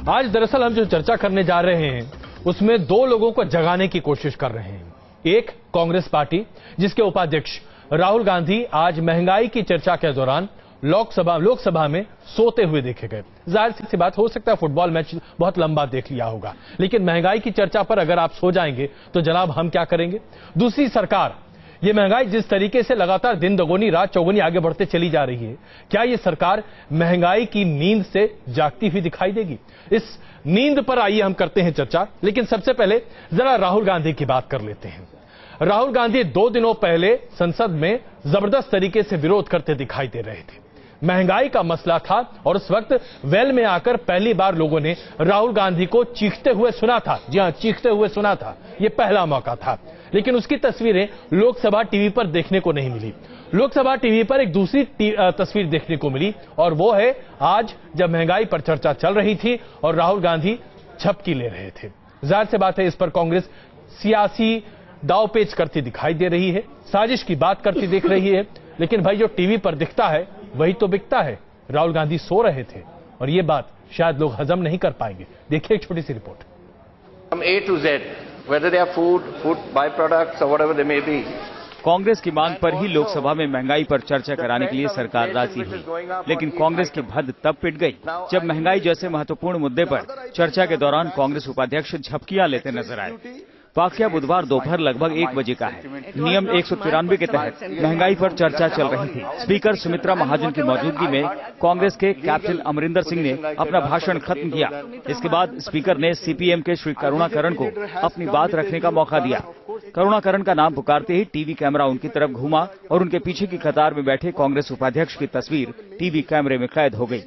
आज दरअसल हम जो चर्चा करने जा रहे हैं उसमें दो लोगों को जगाने की कोशिश कर रहे हैं। एक कांग्रेस पार्टी, जिसके उपाध्यक्ष राहुल गांधी आज महंगाई की चर्चा के दौरान लोकसभा में सोते हुए देखे गए। जाहिर सी बात, हो सकता है फुटबॉल मैच बहुत लंबा देख लिया होगा, लेकिन महंगाई की चर्चा पर अगर आप सो जाएंगे तो जनाब हम क्या करेंगे। दूसरी सरकार, ये महंगाई जिस तरीके से लगातार दिन दोगुनी रात चौगुनी आगे बढ़ते चली जा रही है, क्या ये सरकार महंगाई की नींद से जागती हुई दिखाई देगी? इस नींद पर आइए हम करते हैं चर्चा, लेकिन सबसे पहले जरा राहुल गांधी की बात कर लेते हैं। राहुल गांधी 2 दिनों पहले संसद में जबरदस्त तरीके से विरोध करते दिखाई दे रहे थे। महंगाई का मसला था और उस वक्त वेल में आकर पहली बार लोगों ने राहुल गांधी को चीखते हुए सुना था। जी हां, चीखते हुए सुना था। यह पहला मौका था, लेकिन उसकी तस्वीरें लोकसभा टीवी पर देखने को नहीं मिली। लोकसभा टीवी पर एक दूसरी तस्वीर देखने को मिली, और वो है आज जब महंगाई पर चर्चा चल रही थी और राहुल गांधी झपकी ले रहे थे। जाहिर सी बात है, इस पर कांग्रेस सियासी दावपेच करती दिखाई दे रही है, साजिश की बात करती दिख रही है। लेकिन भाई, जो टीवी पर दिखता है वही तो बिकता है। राहुल गांधी सो रहे थे और ये बात शायद लोग हजम नहीं कर पाएंगे। देखिए एक छोटी सी report. From A to Z, whether they are food byproducts or whatever they may be. Congress की मांग पर ही लोकसभा में महंगाई पर चर्चा कराने के लिए सरकार राजी हुई, लेकिन कांग्रेस की हद तब पिट गई जब महंगाई जैसे महत्वपूर्ण मुद्दे पर चर्चा के दौरान कांग्रेस उपाध्यक्ष झपकियां लेते नजर आए। वाकया बुधवार दोपहर लगभग 1 बजे का है। नियम 193 के तहत महंगाई पर चर्चा चल रही थी। स्पीकर सुमित्रा महाजन की मौजूदगी में कांग्रेस के कैप्टन अमरिंदर सिंह ने अपना भाषण खत्म किया। इसके बाद स्पीकर ने सीपीएम के श्री करुणाकरण को अपनी बात रखने का मौका दिया। करुणाकरण का नाम पुकारते ही टीवी कैमरा उनकी तरफ घूमा और उनके पीछे की कतार में बैठे कांग्रेस उपाध्यक्ष की तस्वीर टीवी कैमरे में कैद हो गई।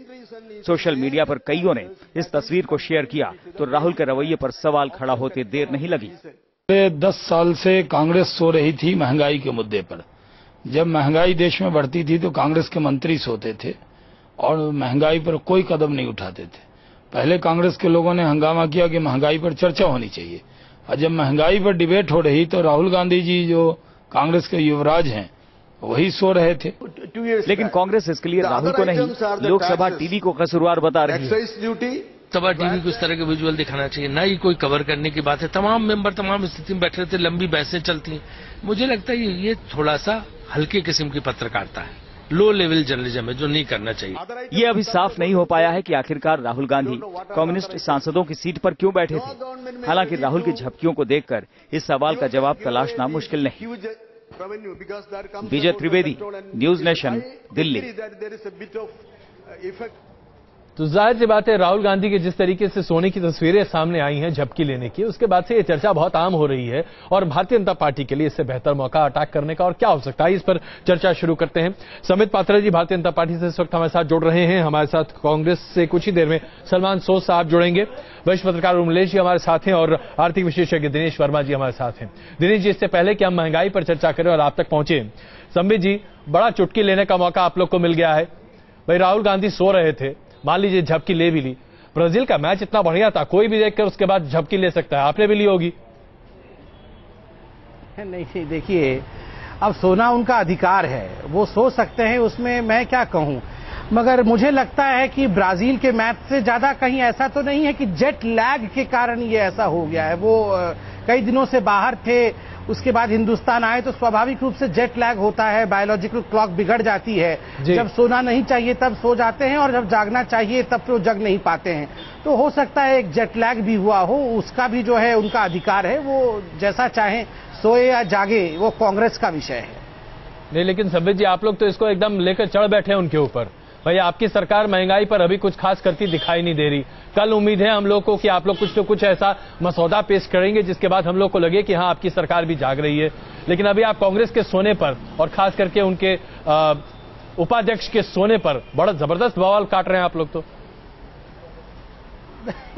सोशल मीडिया पर कईयों ने इस तस्वीर को शेयर किया तो राहुल के रवैये पर सवाल खड़ा होते देर नहीं लगी। 10 साल से कांग्रेस सो रही थी महंगाई के मुद्दे पर। जब महंगाई देश में बढ़ती थी तो कांग्रेस के मंत्री सोते थे और महंगाई पर कोई कदम नहीं उठाते थे। पहले कांग्रेस के लोगों ने हंगामा किया कि महंगाई पर चर्चा होनी चाहिए, और जब महंगाई पर डिबेट हो रही तो राहुल गांधी जी, जो कांग्रेस के युवराज हैं, वही सो रहे थे। लेकिन कांग्रेस इसके लिए राहुल को नहीं, लोकसभा टीवी को कसूरवार बता रही है। लोकसभा टीवी को इस तरह के विजुअल दिखाना चाहिए, ना ही कोई कवर करने की बात है। तमाम मेंबर तमाम स्थिति में बैठे रहते, लंबी बहसें चलती हैं। मुझे लगता है ये थोड़ा सा हल्के किस्म की पत्रकारिता है, लो लेवल जर्नलिज्म है, जो नहीं करना चाहिए। ये अभी साफ नहीं हो पाया है कि आखिरकार राहुल गांधी कम्युनिस्ट सांसदों की सीट पर क्यों बैठे थे। हालांकि राहुल की झपकियों को देखकर इस सवाल का जवाब तलाशना मुश्किल नहीं। विजय त्रिवेदी, न्यूज नेशन, दिल्ली। तो जाहिर सी बात है, राहुल गांधी के जिस तरीके से सोने की तस्वीरें सामने आई हैं झपकी लेने की, उसके बाद से ये चर्चा बहुत आम हो रही है और भारतीय जनता पार्टी के लिए इससे बेहतर मौका अटैक करने का और क्या हो सकता है, इस पर चर्चा शुरू करते हैं। समित पात्रा जी भारतीय जनता पार्टी से इस वक्त हमारे साथ जुड़ रहे हैं। हमारे साथ कांग्रेस से कुछ ही देर में सलमान सोज साहब जुड़ेंगे। वरिष्ठ पत्रकार उमलेश जी हमारे साथ हैं और आर्थिक विशेषज्ञ दिनेश वर्मा जी हमारे साथ हैं। दिनेश जी, इससे पहले कि हम महंगाई पर चर्चा करें और आप तक पहुंचे, संबित जी, बड़ा चुटकी लेने का मौका आप लोग को मिल गया है। भाई, राहुल गांधी सो रहे थे, मान लीजिए झपकी ले भी ली। ब्राजील का मैच इतना बढ़िया था, कोई भी देखकर उसके बाद झपकी ले सकता है, आपने भी ली होगी। नहीं, देखिए, अब सोना उनका अधिकार है, वो सो सकते हैं, उसमें मैं क्या कहूं। मगर मुझे लगता है कि ब्राजील के मैच से ज्यादा कहीं ऐसा तो नहीं है कि जेट लैग के कारण ये ऐसा हो गया है। वो कई दिनों से बाहर थे, उसके बाद हिंदुस्तान आए तो स्वाभाविक रूप से जेट लैग होता है, बायोलॉजिकल क्लॉक बिगड़ जाती है। जब सोना नहीं चाहिए तब सो जाते हैं और जब जागना चाहिए तब तो जग नहीं पाते हैं। तो हो सकता है एक जेट लैग भी हुआ हो, उसका भी जो है उनका अधिकार है, वो जैसा चाहें सोए या जागे, वो कांग्रेस का विषय है। नहीं, लेकिन संबित जी, आप लोग तो इसको एकदम लेकर चढ़ बैठे हैं उनके ऊपर। भाई, आपकी सरकार महंगाई पर अभी कुछ खास करती दिखाई नहीं दे रही। कल उम्मीद है हम लोग को कि आप लोग कुछ तो कुछ ऐसा मसौदा पेश करेंगे जिसके बाद हम लोग को लगे कि हाँ, आपकी सरकार भी जाग रही है। लेकिन अभी आप कांग्रेस के सोने पर और खास करके उनके उपाध्यक्ष के सोने पर बड़ा जबरदस्त बवाल काट रहे हैं आप लोग तो।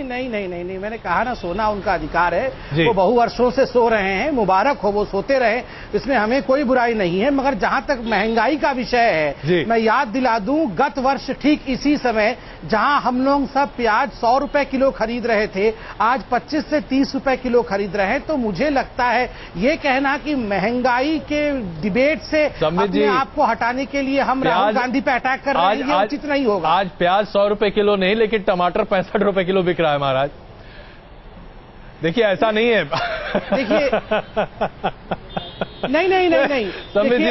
नहीं, मैंने कहा ना, सोना उनका अधिकार है। वो बहु वर्षों से सो रहे हैं, मुबारक हो, वो सोते रहे, इसमें हमें कोई बुराई नहीं है। मगर जहां तक महंगाई का विषय है, मैं याद दिला दूं, गत वर्ष ठीक इसी समय जहां हम लोग सब प्याज 100 रुपए किलो खरीद रहे थे, आज 25 से 30 रुपए किलो खरीद रहे हैं। तो मुझे लगता है ये कहना कि महंगाई के डिबेट से अपने आप को हटाने के लिए हम राहुल गांधी पे अटैक कर रहे हैं, ये उचित नहीं होगा। आज प्याज 100 रुपए किलो नहीं, लेकिन टमाटर 65 रुपए किलो बिक रहा है महाराज। देखिए ऐसा नहीं है। देखिए नहीं संबित जी,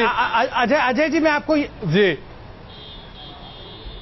अजय जी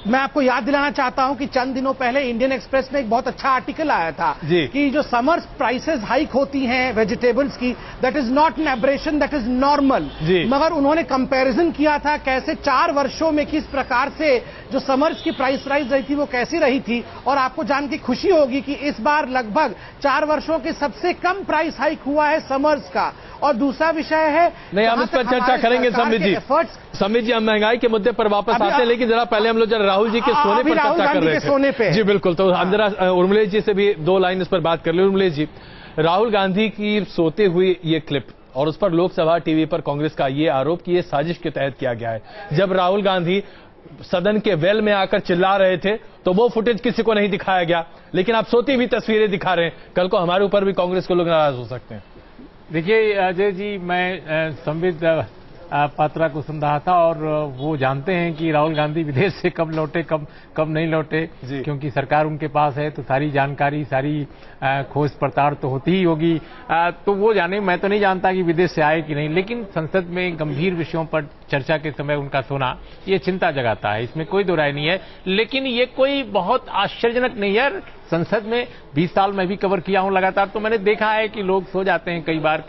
मैं आपको याद दिलाना चाहता हूं कि चंद दिनों पहले इंडियन एक्सप्रेस में एक बहुत अच्छा आर्टिकल आया था कि जो समर प्राइसेस हाइक होती हैं वेजिटेबल्स की, that is not an abrasion, that is normal. मगर उन्होंने कंपैरिजन किया था कैसे 4 वर्षों में किस प्रकार से जो समर्स की प्राइस राइज रही थी वो कैसी रही थी। और आपको जान के खुशी होगी कि इस बार लगभग 4 वर्षों के सबसे कम प्राइस हाइक हुआ है समर्स का। और दूसरा विषय है, नहीं हम इस पर चर्चा करेंगे संबित जी, हम महंगाई के मुद्दे पर वापस आते हैं, लेकिन जरा पहले हम लोग जरा राहुल जी के सोने पर चर्चा कर रहे थे। सोने पे जी बिल्कुल, तो हम जरा उर्मिलेश जी से भी 2 लाइन इस पर बात कर ले। उर्मिलेश जी, राहुल गांधी की सोते हुए ये क्लिप और उस पर लोकसभा टीवी पर कांग्रेस का ये आरोप कि ये साजिश के तहत किया गया है। जब राहुल गांधी सदन के वेल में आकर चिल्ला रहे थे तो वो फुटेज किसी को नहीं दिखाया गया, लेकिन आप सोती हुई तस्वीरें दिखा रहे हैं। कल को हमारे ऊपर भी कांग्रेस के लोग नाराज हो सकते हैं। देखिए अजय जी, मैं संबित पात्रा को सुन रहा था और वो जानते हैं कि राहुल गांधी विदेश से कब लौटे कब नहीं लौटे, क्योंकि सरकार उनके पास है तो सारी जानकारी, सारी खोज पड़ताल तो होती ही होगी। तो वो जाने, मैं तो नहीं जानता कि विदेश से आए कि नहीं, लेकिन संसद में गंभीर विषयों पर चर्चा के समय उनका सोना ये चिंता जगाता है, इसमें कोई दो राय नहीं है। लेकिन ये कोई बहुत आश्चर्यजनक नहीं है। संसद में 20 साल मैं भी कवर किया हूं लगातार, तो मैंने देखा है कि लोग सो जाते हैं कई बार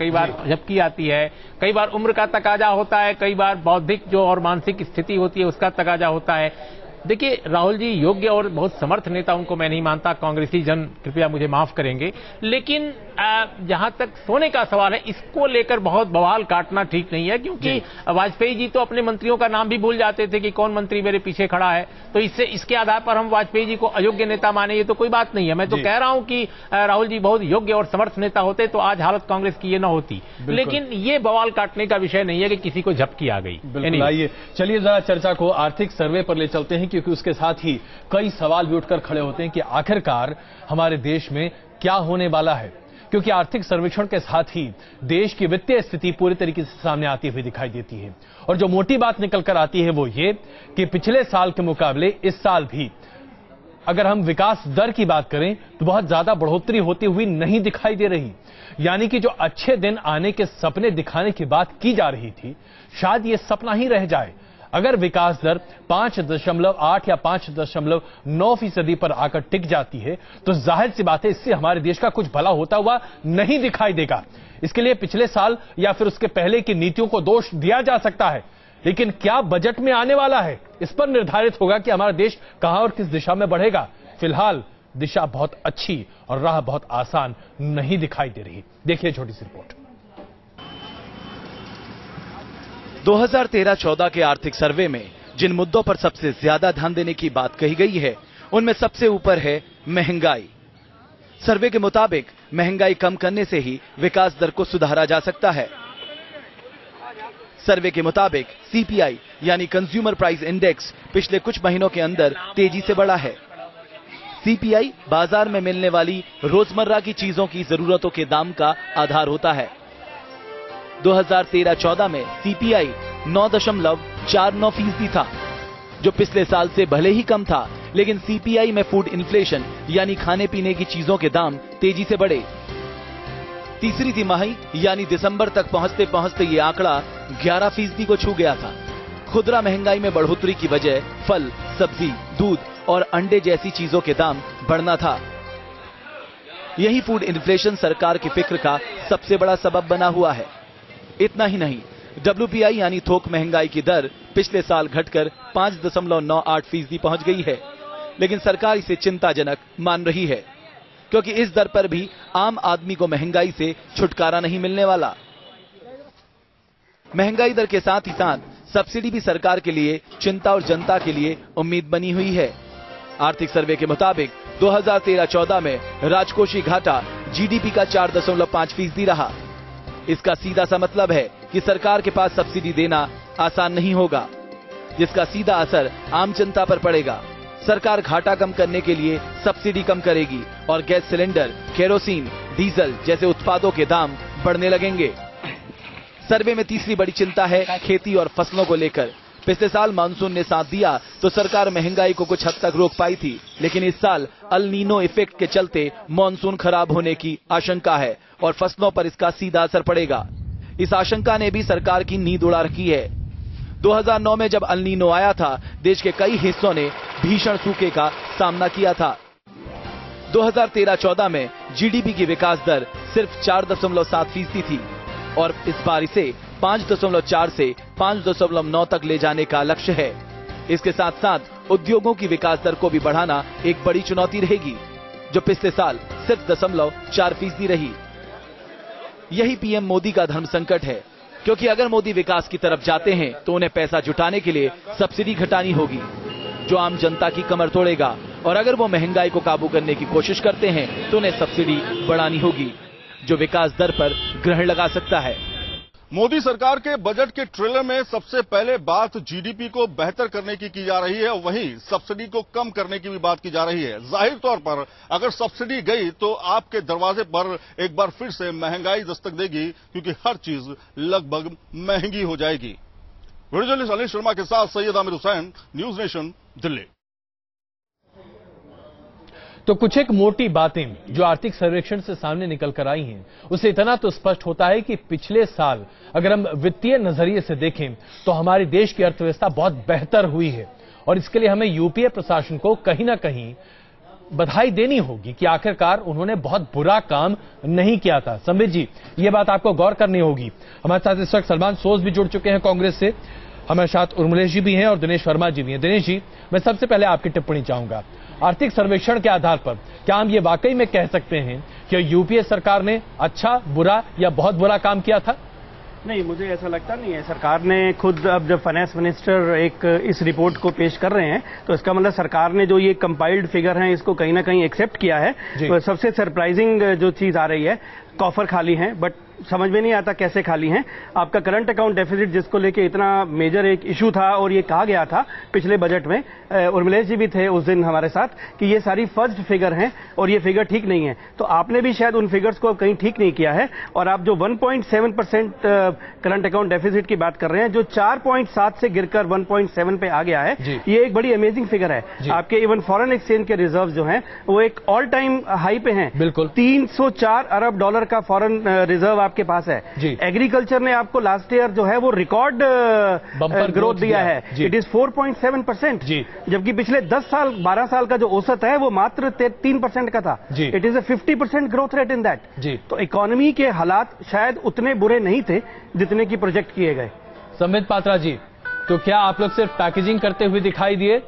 झपकी आती है, कई बार उम्र का तकाजा होता है, कई बार बौद्धिक जो और मानसिक स्थिति होती है उसका तकाजा होता है। देखिए राहुल जी योग्य और बहुत समर्थ नेता उनको मैं नहीं मानता, कांग्रेसी जन कृपया मुझे माफ करेंगे, लेकिन जहां तक सोने का सवाल है इसको लेकर बहुत बवाल काटना ठीक नहीं है, क्योंकि वाजपेयी जी तो अपने मंत्रियों का नाम भी भूल जाते थे कि कौन मंत्री मेरे पीछे खड़ा है, तो इसके आधार पर हम वाजपेयी जी को अयोग्य नेता माने, ये तो कोई बात नहीं है। मैं तो कह रहा हूं कि राहुल जी बहुत योग्य और समर्थ नेता होते तो आज हालत कांग्रेस की ये न होती, लेकिन ये बवाल काटने का विषय नहीं है कि किसी को झपकी आ गई। आइए चलिए जरा चर्चा को आर्थिक सर्वे पर ले चलते हैं, क्योंकि उसके साथ ही कई सवाल भी उठकर खड़े होते हैं कि आखिरकार हमारे देश में क्या होने वाला है, क्योंकि आर्थिक सर्वेक्षण के साथ ही देश की वित्तीय स्थिति पूरी तरीके से सामने आती हुई दिखाई देती है। और जो मोटी बात निकल कर आती है वो ये कि पिछले साल के मुकाबले इस साल भी अगर हम विकास दर की बात करें तो बहुत ज्यादा बढ़ोतरी होती हुई नहीं दिखाई दे रही। यानी कि जो अच्छे दिन आने के सपने दिखाने की बात की जा रही थी, शायद ये सपना ही रह जाए। अगर विकास दर 5.8 या 5.9% पर आकर टिक जाती है तो जाहिर सी बात है इससे हमारे देश का कुछ भला होता हुआ नहीं दिखाई देगा। इसके लिए पिछले साल या फिर उसके पहले की नीतियों को दोष दिया जा सकता है, लेकिन क्या बजट में आने वाला है इस पर निर्धारित होगा कि हमारा देश कहां और किस दिशा में बढ़ेगा। फिलहाल दिशा बहुत अच्छी और राह बहुत आसान नहीं दिखाई दे रही। देखिए छोटी सी रिपोर्ट। 2013-14 के आर्थिक सर्वे में जिन मुद्दों पर सबसे ज्यादा ध्यान देने की बात कही गई है उनमें सबसे ऊपर है महंगाई। सर्वे के मुताबिक महंगाई कम करने से ही विकास दर को सुधारा जा सकता है। सर्वे के मुताबिक सीपीआई यानी कंज्यूमर प्राइस इंडेक्स पिछले कुछ महीनों के अंदर तेजी से बढ़ा है। सीपीआई बाजार में मिलने वाली रोजमर्रा की चीजों की जरूरतों के दाम का आधार होता है। 2013-14 में सीपीआई 9.49% था, जो पिछले साल से भले ही कम था, लेकिन सीपीआई में फूड इन्फ्लेशन यानी खाने पीने की चीजों के दाम तेजी से बढ़े। तीसरी तिमाही यानी दिसंबर तक पहुंचते पहुंचते ये आंकड़ा 11% को छू गया था। खुदरा महंगाई में बढ़ोतरी की वजह फल, सब्जी, दूध और अंडे जैसी चीजों के दाम बढ़ना था। यही फूड इन्फ्लेशन सरकार की फिक्र का सबसे बड़ा सबब बना हुआ है। इतना ही नहीं, WPI यानी थोक महंगाई की दर पिछले साल घटकर 5.98% पहुंच गई है, लेकिन सरकार इसे चिंताजनक मान रही है, क्योंकि इस दर पर भी आम आदमी को महंगाई से छुटकारा नहीं मिलने वाला। महंगाई दर के साथ ही साथ सब्सिडी भी सरकार के लिए चिंता और जनता के लिए उम्मीद बनी हुई है। आर्थिक सर्वे के मुताबिक 2013-14 में राजकोषीय घाटा GDP का 4.5% रहा। इसका सीधा सा मतलब है कि सरकार के पास सब्सिडी देना आसान नहीं होगा, जिसका सीधा असर आम जनता पर पड़ेगा। सरकार घाटा कम करने के लिए सब्सिडी कम करेगी और गैस सिलेंडर, केरोसिन, डीजल जैसे उत्पादों के दाम बढ़ने लगेंगे। सर्वे में तीसरी बड़ी चिंता है खेती और फसलों को लेकर। पिछले साल मानसून ने साथ दिया तो सरकार महंगाई को कुछ हद तक रोक पाई थी, लेकिन इस साल अल नीनो इफेक्ट के चलते मानसून खराब होने की आशंका है और फसलों पर इसका सीधा असर पड़ेगा। इस आशंका ने भी सरकार की नींद उड़ा रखी है। 2009 में जब अल नीनो आया था, देश के कई हिस्सों ने भीषण सूखे का सामना किया था। 2013-14 में जीडीपी की विकास दर सिर्फ 4.7% थी और इस बार इसे 5.4 से 5.9 तक ले जाने का लक्ष्य है। इसके साथ साथ उद्योगों की विकास दर को भी बढ़ाना एक बड़ी चुनौती रहेगी, जो पिछले साल सिर्फ 0.4% रही। यही पीएम मोदी का धर्म संकट है, क्योंकि अगर मोदी विकास की तरफ जाते हैं तो उन्हें पैसा जुटाने के लिए सब्सिडी घटानी होगी, जो आम जनता की कमर तोड़ेगा, और अगर वो महंगाई को काबू करने की कोशिश करते हैं तो उन्हें सब्सिडी बढ़ानी होगी, जो विकास दर पर ग्रहण लगा सकता है। मोदी सरकार के बजट के ट्रेलर में सबसे पहले बात जीडीपी को बेहतर करने की जा रही है, वहीं सब्सिडी को कम करने की भी बात की जा रही है। जाहिर तौर पर अगर सब्सिडी गई तो आपके दरवाजे पर एक बार फिर से महंगाई दस्तक देगी, क्योंकि हर चीज लगभग महंगी हो जाएगी। वीडियो जर्नलिस्ट अनिल शर्मा के साथ सैयद आमिर हुसैन, न्यूज नेशन, दिल्ली। तो कुछ एक मोटी बातें जो आर्थिक सर्वेक्षण से सामने निकल कर आई हैं, उससे इतना तो स्पष्ट होता है कि पिछले साल अगर हम वित्तीय नजरिए से देखें तो हमारे देश की अर्थव्यवस्था बहुत बेहतर हुई है, और इसके लिए हमें यूपीए प्रशासन को कहीं ना कहीं बधाई देनी होगी कि आखिरकार उन्होंने बहुत बुरा काम नहीं किया था। संबित जी, ये बात आपको गौर करनी होगी। हमारे साथ इस वक्त सलमान सोज भी जुड़ चुके हैं कांग्रेस से, हमारे साथ उर्मिलेश जी भी हैं और दिनेश वर्मा जी भी हैं। दिनेश जी, मैं सबसे पहले आपकी टिप्पणी चाहूंगा। आर्थिक सर्वेक्षण के आधार पर क्या हम ये वाकई में कह सकते हैं कि यूपीए सरकार ने अच्छा, बुरा या बहुत बुरा काम किया था? नहीं, मुझे ऐसा लगता नहीं है। सरकार ने खुद, अब जब फाइनेंस मिनिस्टर एक इस रिपोर्ट को पेश कर रहे हैं तो इसका मतलब सरकार ने जो ये कंपाइल्ड फिगर हैं इसको कहीं ना कहीं एक्सेप्ट किया है। तो सबसे सरप्राइजिंग जो चीज आ रही है, कॉफर खाली हैं, बट समझ में नहीं आता कैसे खाली हैं। आपका करंट अकाउंट डेफिसिट, जिसको लेके इतना मेजर एक इशू था और ये कहा गया था पिछले बजट में, उर्मिलेश जी भी थे उस दिन हमारे साथ, कि ये सारी फर्स्ट फिगर हैं और ये फिगर ठीक नहीं है। तो आपने भी शायद उन फिगर्स को कहीं ठीक नहीं किया है, और आप जो 1.7% करंट अकाउंट डेफिसिट की बात कर रहे हैं, जो 4.7 से गिरकर 1.7 पे आ गया है, ये एक बड़ी अमेजिंग फिगर है। आपके इवन फॉरेन एक्सचेंज के रिजर्व जो हैं वो एक ऑल टाइम हाई पे हैं। बिल्कुल, 304 अरब डॉलर का फॉरेन रिजर्व आपके पास है। एग्रीकल्चर ने आपको लास्ट ईयर जो है वो रिकॉर्ड ग्रोथ दिया है, इट इज 4.7%, जबकि पिछले 10 साल 12 साल का जो औसत है वो मात्र 3% का था। It is a 50% growth rate in that. तो इकोनॉमी के हालात शायद उतने बुरे नहीं थे जितने की प्रोजेक्ट किए गए। संबित पात्रा जी, तो क्या आप लोग सिर्फ पैकेजिंग करते हुए दिखाई दिए?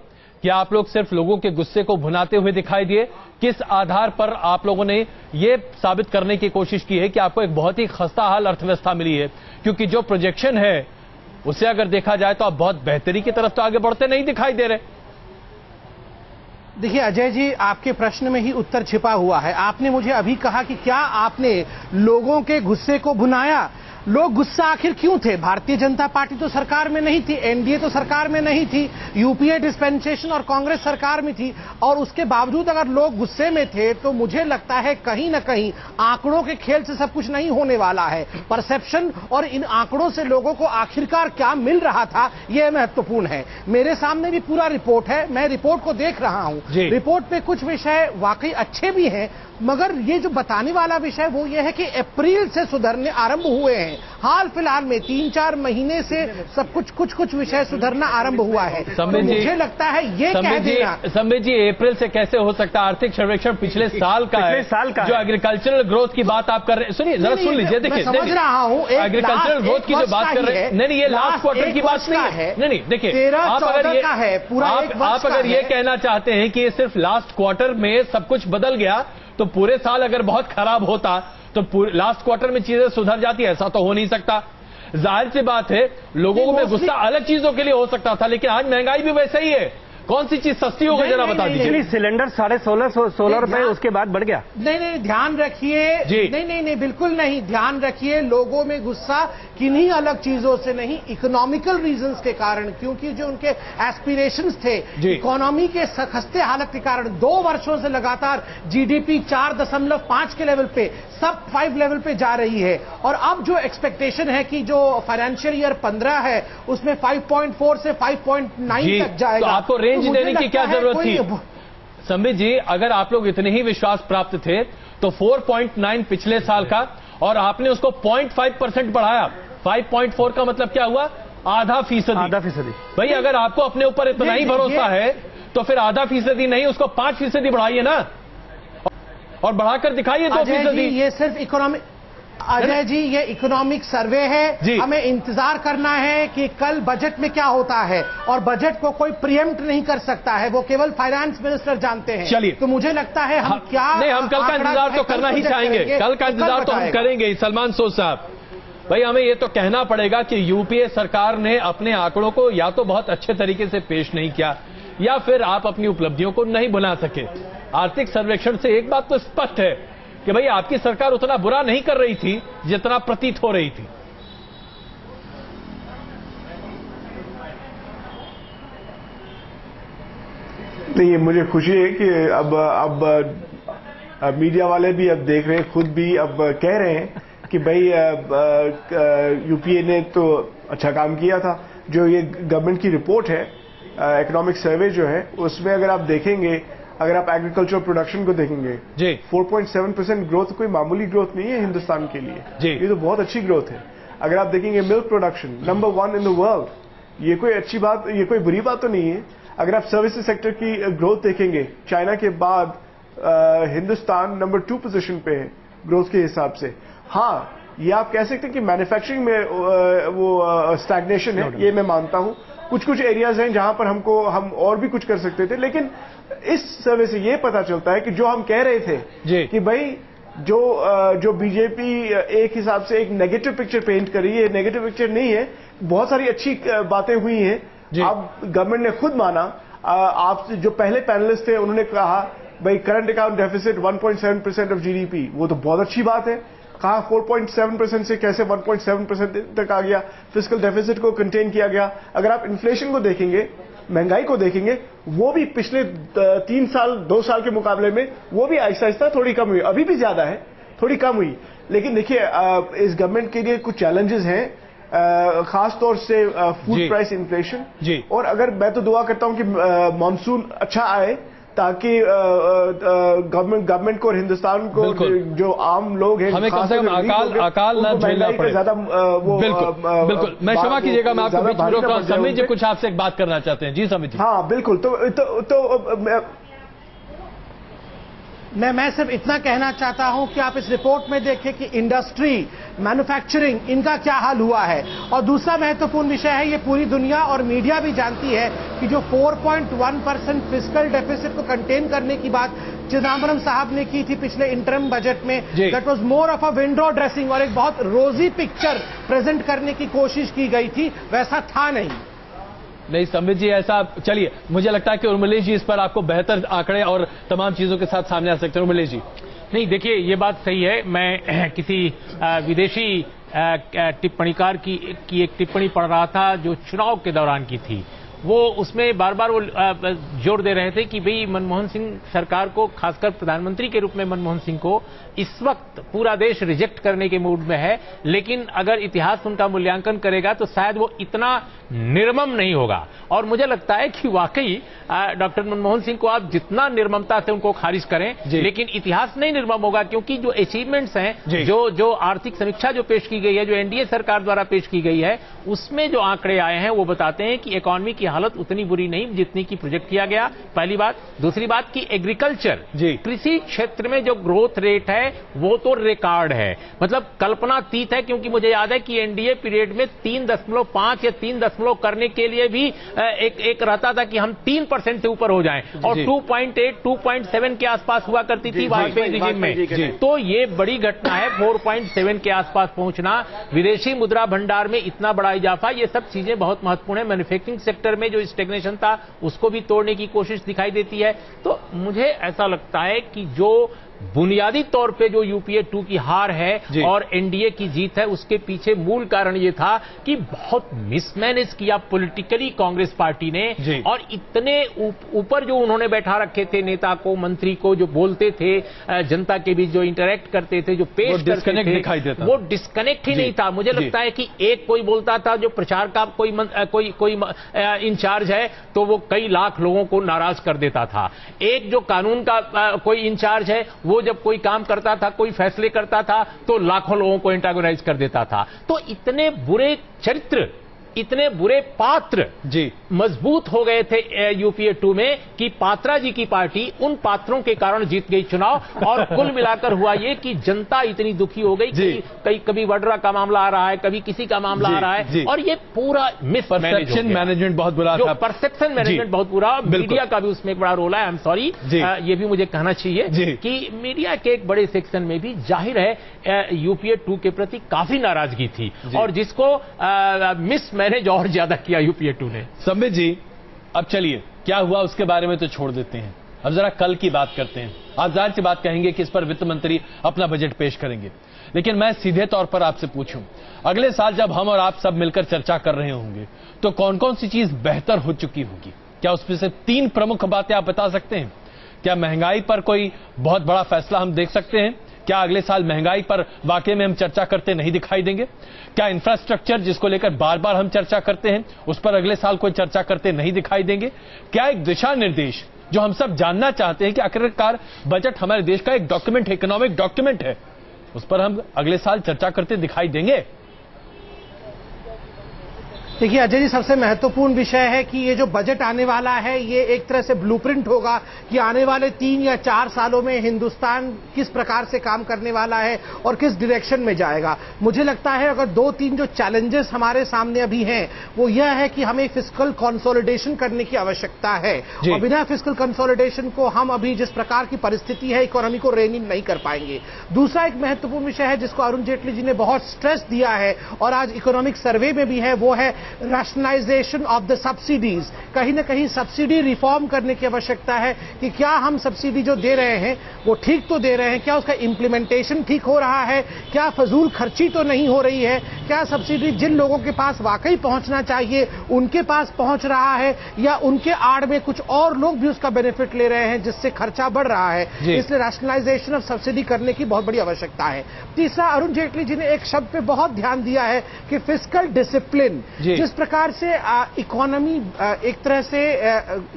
क्या आप लोग सिर्फ लोगों के गुस्से को भुनाते हुए दिखाई दिए? किस आधार पर आप लोगों ने यह साबित करने की कोशिश की है कि आपको एक बहुत ही खस्ता हाल अर्थव्यवस्था मिली है? क्योंकि जो प्रोजेक्शन है उसे अगर देखा जाए तो आप बहुत बेहतरी की तरफ तो आगे बढ़ते नहीं दिखाई दे रहे। देखिए अजय जी, आपके प्रश्न में ही उत्तर छिपा हुआ है। आपने मुझे अभी कहा कि क्या आपने लोगों के गुस्से को भुनाया। लोग गुस्सा आखिर क्यों थे? भारतीय जनता पार्टी तो सरकार में नहीं थी, एनडीए तो सरकार में नहीं थी, यूपीए डिस्पेंसेशन और कांग्रेस सरकार में थी, और उसके बावजूद अगर लोग गुस्से में थे तो मुझे लगता है कहीं ना कहीं आंकड़ों के खेल से सब कुछ नहीं होने वाला है। परसेप्शन और इन आंकड़ों से लोगों को आखिरकार क्या मिल रहा था, यह महत्वपूर्ण है। मेरे सामने भी पूरा रिपोर्ट है, मैं रिपोर्ट को देख रहा हूं। रिपोर्ट पे कुछ विषय वाकई अच्छे भी हैं, मगर ये जो बताने वाला विषय वो ये है कि अप्रैल से सुधरने आरंभ हुए हैं। हाल फिलहाल में 3-4 महीने से सब कुछ विषय सुधरना आरंभ हुआ है। तो मुझे लगता है ये कह देना। संबित जी, अप्रैल से कैसे हो सकता है? आर्थिक सर्वेक्षण पिछले साल का है, जो एग्रीकल्चरल ग्रोथ की बात आप कर रहे हैं। सुनिए जरा, सुन लीजिए। देखिए, समझ रहा हूँ एग्रीकल्चरल ग्रोथ की जो बात कर रहे हैं, नहीं, ये लास्ट क्वार्टर की बात नहीं है। नहीं, देखिए, आप अगर ये कहना चाहते हैं कि ये सिर्फ लास्ट क्वार्टर में सब कुछ बदल गया, तो पूरे साल अगर बहुत खराब होता तो लास्ट क्वार्टर में चीजें सुधर जाती, ऐसा तो हो नहीं सकता। जाहिर सी बात है, लोगों में गुस्सा अलग चीजों के लिए हो सकता था, लेकिन आज महंगाई भी वैसे ही है। कौन सी चीज सस्ती हो गई जरा बता दीजिए। सिलेंडर 16.5 रुपए उसके बाद बढ़ गया। नहीं, ध्यान रखिए। नहीं, बिल्कुल नहीं। ध्यान रखिए, लोगों में गुस्सा किन्हीं अलग चीजों से नहीं, इकोनॉमिकल रीजंस के कारण, क्योंकि जो उनके एस्पिरेशंस थे इकोनॉमी के खस्ते हालत के कारण 2 वर्षों से लगातार जीडीपी 4.5 के लेवल पे, सब 5 लेवल पे जा रही है। और अब जो एक्सपेक्टेशन है कि जो फाइनेंशियल ईयर 15 है उसमें 5.4 से 5.9 तक जाएगा। तो आपको रेंज देने की क्या जरूरत थी संबित जी? अगर आप लोग इतने ही विश्वास प्राप्त थे तो 4.9 पिछले साल का, और आपने उसको 0.5% बढ़ाया। 5.4 का मतलब क्या हुआ? आधा फीसदी। भाई अगर आपको अपने ऊपर इतना ही भरोसा है तो फिर आधा फीसदी नहीं, उसको 5% बढ़ाइए ना, और बढ़ाकर दिखाइए 2%। ये सिर्फ इकोनॉमिक, अजय जी ये इकोनॉमिक सर्वे है, हमें इंतजार करना है कि कल बजट में क्या होता है, और बजट को कोई प्रीएम्प्ट नहीं कर सकता है, वो केवल फाइनेंस मिनिस्टर जानते हैं। चलिए, तो मुझे लगता है हम क्या नहीं, हम कल का इंतजार तो करना ही चाहेंगे, कल का इंतजार तो हम करेंगे। सलमान सोज साहब, भाई हमें ये तो कहना पड़ेगा कि यूपीए सरकार ने अपने आंकड़ों को या तो बहुत अच्छे तरीके से पेश नहीं किया, या फिर आप अपनी उपलब्धियों को नहीं बुला सके। आर्थिक सर्वेक्षण से एक बात तो स्पष्ट है कि भाई आपकी सरकार उतना बुरा नहीं कर रही थी जितना प्रतीत हो रही थी। नहीं, मुझे खुशी है कि अब मीडिया वाले भी अब देख रहे हैं, खुद भी अब कह रहे हैं कि भाई यूपीए ने तो अच्छा काम किया था। जो ये गवर्नमेंट की रिपोर्ट है, इकोनॉमिक सर्वे जो है, उसमें अगर आप देखेंगे, अगर आप एग्रीकल्चर प्रोडक्शन को देखेंगे, 4.7% ग्रोथ कोई मामूली ग्रोथ नहीं है हिंदुस्तान के लिए, ये तो बहुत अच्छी ग्रोथ है। अगर आप देखेंगे milk production number 1 in the world, ये कोई अच्छी बात, ये कोई बुरी बात तो नहीं है। अगर आप सर्विसेज सेक्टर की ग्रोथ देखेंगे, चाइना के बाद हिंदुस्तान नंबर 2 पोजीशन पे है ग्रोथ के हिसाब से। हाँ, ये आप कह सकते हैं कि मैन्युफैक्चरिंग में वो स्टैग्नेशन है, ये मैं मानता हूं। कुछ एरियाज हैं जहां पर हम और भी कुछ कर सकते थे, लेकिन इस सर्वे से ये पता चलता है कि जो हम कह रहे थे कि भाई जो बीजेपी एक हिसाब से एक नेगेटिव पिक्चर पेंट कर रही है, नेगेटिव पिक्चर नहीं है, बहुत सारी अच्छी बातें हुई हैं। अब गवर्नमेंट ने खुद माना, आप जो पहले पैनलिस्ट थे उन्होंने कहा भाई current account deficit 1.7% of GDP, वो तो बहुत अच्छी बात है। कहा 4.7% से कैसे 1.7% तक आ गया, फिस्कल डेफिसिट को कंटेन किया गया। अगर आप इन्फ्लेशन को देखेंगे, महंगाई को देखेंगे, वो भी पिछले 2 साल के मुकाबले में वो भी आहिस्ता आहिस्ता थोड़ी कम हुई, अभी भी ज्यादा है, थोड़ी कम हुई। लेकिन देखिए इस गवर्नमेंट के लिए कुछ चैलेंजेस हैं, खास तौर से फूड प्राइस इन्फ्लेशन। और अगर मैं तो दुआ करता हूं कि मानसून अच्छा आए, ताकि गवर्नमेंट को और हिंदुस्तान को जो आम लोग हैं, हमें कम से कम अकाल न झेलना पड़े। ज्यादा बिल्कुल, मैं क्षमा कीजिएगा, मैं आपको बीच में रोक रहा हूं। समीर जी कुछ आपसे एक बात करना चाहते हैं। जी समीर जी। हाँ बिल्कुल, तो मैं सिर्फ इतना कहना चाहता हूं कि आप इस रिपोर्ट में देखें कि इंडस्ट्री, मैन्युफैक्चरिंग, इनका क्या हाल हुआ है। और दूसरा महत्वपूर्ण विषय है, ये पूरी दुनिया और मीडिया भी जानती है कि जो 4.1% फिस्कल डेफिसिट को कंटेन करने की बात चिदम्बरम साहब ने की थी पिछले इंटरिम बजट में, that was more of a window dressing, और एक बहुत रोजी पिक्चर प्रेजेंट करने की कोशिश की गई थी, वैसा था नहीं संबित जी, ऐसा चलिए, मुझे लगता है कि उर्मिलेश जी इस पर आपको बेहतर आंकड़े और तमाम चीजों के साथ सामने आ सकते हैं। उर्मिलेश जी। नहीं, देखिए ये बात सही है। मैं किसी विदेशी टिप्पणीकार की एक टिप्पणी पढ़ रहा था जो चुनाव के दौरान की थी। वो उसमें बार बार वो जोर दे रहे थे कि भाई मनमोहन सिंह सरकार को, खासकर प्रधानमंत्री के रूप में मनमोहन सिंह को इस वक्त पूरा देश रिजेक्ट करने के मूड में है, लेकिन अगर इतिहास उनका मूल्यांकन करेगा तो शायद वो इतना निर्मम नहीं होगा। और मुझे लगता है कि वाकई डॉक्टर मनमोहन सिंह को आप जितना निर्ममता से उनको खारिज करें, लेकिन इतिहास नहीं निर्मम होगा, क्योंकि जो अचीवमेंट्स हैं, जो आर्थिक समीक्षा जो पेश की गई है, जो एनडीए सरकार द्वारा पेश की गई है, उसमें जो आंकड़े आए हैं वो बताते हैं कि इकोनॉमी की हालत उतनी बुरी नहीं जितनी की प्रोजेक्ट किया गया। पहली बात। दूसरी बात कि एग्रीकल्चर, कृषि क्षेत्र में जो ग्रोथ रेट है है वो तो रिकॉर्ड है, मतलब कल्पनातीत है, क्योंकि मुझे याद है कि एनडीए पीरियड में 3.5 या 3 करने के लिए भी एक रहता था कि हम 3% से ऊपर हो जाएं, और 2.8 2.7 के आसपास हुआ करती थी वाजपेयी रिजीम में। तो ये बड़ी घटना है 4.7 के आसपास पहुंचना, विदेशी मुद्रा भंडार में इतना बड़ा इजाफा, ये सब चीजें बहुत महत्वपूर्ण है। मैन्युफैक्चरिंग सेक्टर में जो स्टेग्नेशन था उसको भी तोड़ने की कोशिश दिखाई देती है। तो मुझे ऐसा लगता है कि जो बुनियादी तौर पे जो यूपीए 2 की हार है और एनडीए की जीत है, उसके पीछे मूल कारण ये था कि बहुत मिसमैनेज किया पॉलिटिकली कांग्रेस पार्टी ने, और इतने ऊपर जो उन्होंने बैठा रखे थे नेता को, मंत्री को, जो बोलते थे जनता के बीच, जो इंटरेक्ट करते थे, जो पेश करते थे, वो डिस्कनेक्ट ही नहीं था। मुझे लगता है कि एक कोई बोलता था, जो प्रचार का कोई इंचार्ज है, तो वो कई लाख लोगों को नाराज कर देता था। एक जो कानून का कोई इंचार्ज है, वो जब कोई काम करता था, कोई फैसले करता था, तो लाखों लोगों को एंटागोनाइज कर देता था। तो इतने बुरे चरित्र, इतने बुरे पात्र मजबूत हो गए थे यूपीए 2 में कि पात्रा जी की पार्टी उन पात्रों के कारण जीत गई चुनाव। और कुल मिलाकर हुआ ये कि जनता इतनी दुखी हो गई कि कभी वड्रा का मामला आ रहा है, कभी किसी का मामला आ रहा है, और ये पूरा परसेप्शन मैनेजमेंट बहुत बुरा था। परसेप्शन मैनेजमेंट बहुत बुरा, मीडिया का भी उसमें एक बड़ा रोल है। आई एम सॉरी, ये भी मुझे कहना चाहिए कि मीडिया के एक बड़े सेक्शन में भी जाहिर है यूपीए 2 के प्रति काफी नाराजगी थी, और जिसको मैनेज और ज्यादा किया यूपीए 2 ने। संबित जी, अब चलिए क्या हुआ उसके बारे में तो छोड़ देते हैं, अब जरा कल की बात करते हैं। आप जाहिर सी बात कहेंगे कि इस पर वित्त मंत्री अपना बजट पेश करेंगे, लेकिन मैं सीधे तौर पर आपसे पूछूं, अगले साल जब हम और आप सब मिलकर चर्चा कर रहे होंगे तो कौन कौन सी चीज बेहतर हो चुकी होगी? क्या उसमें से 3 प्रमुख बातें आप बता सकते हैं? क्या महंगाई पर कोई बहुत बड़ा फैसला हम देख सकते हैं? क्या अगले साल महंगाई पर वाकई में हम चर्चा करते नहीं दिखाई देंगे? क्या इंफ्रास्ट्रक्चर जिसको लेकर बार बार हम चर्चा करते हैं उस पर अगले साल कोई चर्चा करते नहीं दिखाई देंगे? क्या एक दिशा निर्देश जो हम सब जानना चाहते हैं कि आखिरकार बजट हमारे देश का एक डॉक्यूमेंट है, इकोनॉमिक डॉक्यूमेंट है, उस पर हम अगले साल चर्चा करते दिखाई देंगे? देखिए अजय जी, सबसे महत्वपूर्ण विषय है कि ये जो बजट आने वाला है ये एक तरह से ब्लूप्रिंट होगा कि आने वाले 3 या 4 सालों में हिंदुस्तान किस प्रकार से काम करने वाला है और किस डायरेक्शन में जाएगा। मुझे लगता है अगर 2-3 जो चैलेंजेस हमारे सामने अभी हैं वो यह है कि हमें फिस्कल कंसोलिडेशन करने की आवश्यकता है, और बिना फिस्कल कंसोलिडेशन को हम अभी जिस प्रकार की परिस्थिति है इकोनॉमी को रेन इन नहीं कर पाएंगे। दूसरा एक महत्वपूर्ण विषय है जिसको अरुण जेटली जी ने बहुत स्ट्रेस दिया है और आज इकोनॉमिक सर्वे में भी है, वो है रैशनलाइजेशन ऑफ द सब्सिडीज। कहीं ना कहीं सब्सिडी रिफॉर्म करने की आवश्यकता है कि क्या हम सब्सिडी जो दे रहे हैं वो ठीक तो दे रहे हैं, क्या उसका इंप्लीमेंटेशन ठीक हो रहा है, क्या फजूल खर्ची तो नहीं हो रही है, क्या सब्सिडी जिन लोगों के पास वाकई पहुंचना चाहिए उनके पास पहुंच रहा है, या उनके आड़ में कुछ और लोग भी उसका बेनिफिट ले रहे हैं जिससे खर्चा बढ़ रहा है। इसलिए रैशनलाइजेशन ऑफ सब्सिडी करने की बहुत बड़ी आवश्यकता है। तीसरा, अरुण जेटली जी ने एक शब्द पे बहुत ध्यान दिया है कि फिस्कल डिसिप्लिन। जिस प्रकार से इकोनॉमी एक तरह से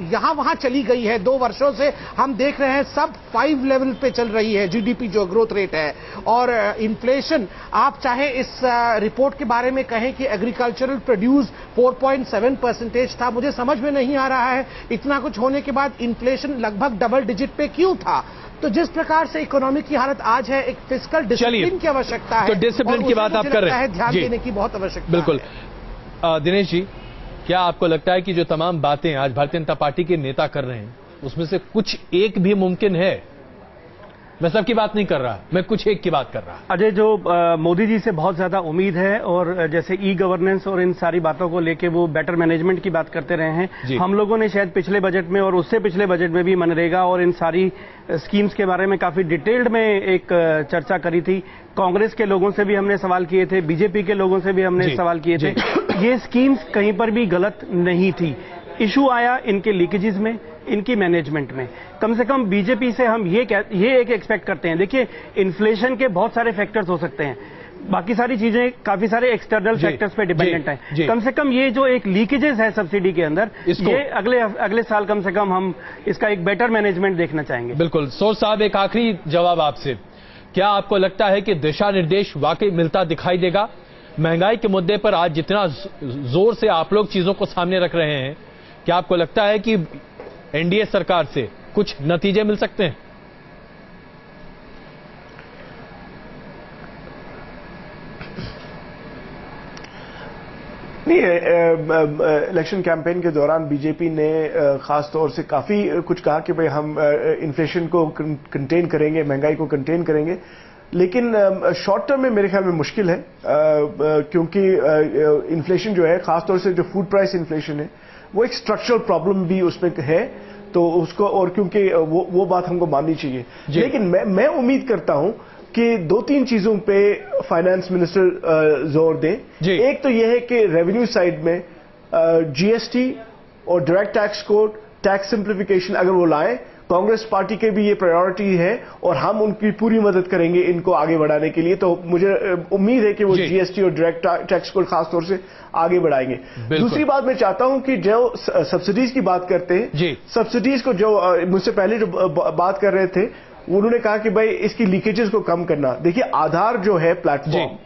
यहां वहां चली गई है 2 वर्षों से, हम देख रहे हैं सब 5 लेवल पे चल रही है जीडीपी जो ग्रोथ रेट है, और इन्फ्लेशन आप चाहे इस रिपोर्ट के बारे में कहें कि एग्रीकल्चरल प्रोड्यूस 4.7% था, मुझे समझ में नहीं आ रहा है इतना कुछ होने के बाद इन्फ्लेशन लगभग डबल डिजिट पे क्यों था। तो जिस प्रकार से इकोनॉमी की हालत आज है, एक फिस्कल डिसिप्लिन की आवश्यकता है, तो डिसिप्लिन की बात आप कर रहे हैं, ध्यान देने की बहुत आवश्यकता है। बिल्कुल। दिनेश जी, क्या आपको लगता है कि जो तमाम बातें आज भारतीय जनता पार्टी के नेता कर रहे हैं उसमें से कुछ एक भी मुमकिन है? मैं सबकी बात नहीं कर रहा, मैं कुछ एक की बात कर रहा। अजय, जो मोदी जी से बहुत ज्यादा उम्मीद है, और जैसे ई गवर्नेंस और इन सारी बातों को लेके वो बेटर मैनेजमेंट की बात करते रहे हैं। हम लोगों ने शायद पिछले बजट में और उससे पिछले बजट में भी मनरेगा और इन सारी स्कीम्स के बारे में काफी डिटेल्ड में एक चर्चा करी थी। कांग्रेस के लोगों से भी हमने सवाल किए थे, बीजेपी के लोगों से भी हमने सवाल किए थे। ये स्कीम्स कहीं पर भी गलत नहीं थी। इशू आया इनके लीकेजेस में, इनकी मैनेजमेंट में। कम से कम बीजेपी से हम ये एक एक्सपेक्ट करते हैं। देखिए, इन्फ्लेशन के बहुत सारे फैक्टर्स हो सकते हैं, बाकी सारी चीजें काफी सारे एक्सटर्नल फैक्टर्स पे डिपेंडेंट है। कम से कम ये जो एक लीकेजेस है सब्सिडी के अंदर, ये अगले साल कम से कम हम इसका एक बेटर मैनेजमेंट देखना चाहेंगे। बिल्कुल। सोच साहब, एक आखिरी जवाब आपसे, क्या आपको लगता है कि दिशा निर्देश वाकई मिलता दिखाई देगा? महंगाई के मुद्दे पर आज जितना जोर से आप लोग चीजों को सामने रख रहे हैं, क्या आपको लगता है कि एनडीए सरकार से कुछ नतीजे मिल सकते हैं? नहीं, इलेक्शन कैंपेन के दौरान बीजेपी ने खास तौर से काफी कुछ कहा कि भाई हम इन्फ्लेशन को कंटेन करेंगे, महंगाई को कंटेन करेंगे, लेकिन शॉर्ट टर्म में मेरे ख्याल में मुश्किल है, क्योंकि इन्फ्लेशन जो है, खासतौर से जो फूड प्राइस इन्फ्लेशन है, वो एक स्ट्रक्चरल प्रॉब्लम भी उसमें है, तो उसको, और क्योंकि वो बात हमको माननी चाहिए। लेकिन मैं उम्मीद करता हूं कि 2-3 चीजों पे फाइनेंस मिनिस्टर जोर दें। एक तो यह है कि रेवेन्यू साइड में जीएसटी और direct tax code, tax simplification अगर वो लाएं, कांग्रेस पार्टी के भी ये प्रायोरिटी है और हम उनकी पूरी मदद करेंगे इनको आगे बढ़ाने के लिए। तो मुझे उम्मीद है कि वो जीएसटी और डायरेक्ट टैक्स कोड खासतौर से आगे बढ़ाएंगे। दूसरी बात मैं चाहता हूं कि जो सब्सिडीज की बात करते हैं, सब्सिडीज को जो मुझसे पहले जो बात कर रहे थे, उन्होंने कहा कि भाई इसकी लीकेजेस को कम करना। देखिए, आधार जो है प्लेटफॉर्म,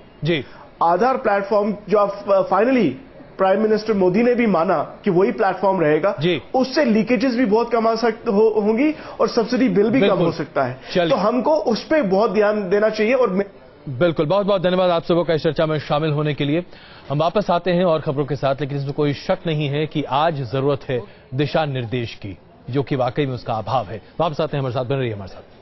आधार प्लेटफॉर्म जो आप फाइनली प्राइम मिनिस्टर मोदी ने भी माना कि वही प्लेटफॉर्म रहेगा, उससे लीकेजेस भी बहुत कम होंगी और सब्सिडी बिल भी कम हो सकता है। तो हमको उस पर बहुत ध्यान देना चाहिए। और बिल्कुल, बहुत बहुत धन्यवाद आप सबों का इस चर्चा में शामिल होने के लिए। हम वापस आते हैं और खबरों के साथ, लेकिन इसमें कोई शक नहीं है कि आज जरूरत है दिशा निर्देश की, जो कि वाकई में उसका अभाव है। वापस आते हैं, हमारे साथ बने रहिए हमारे साथ।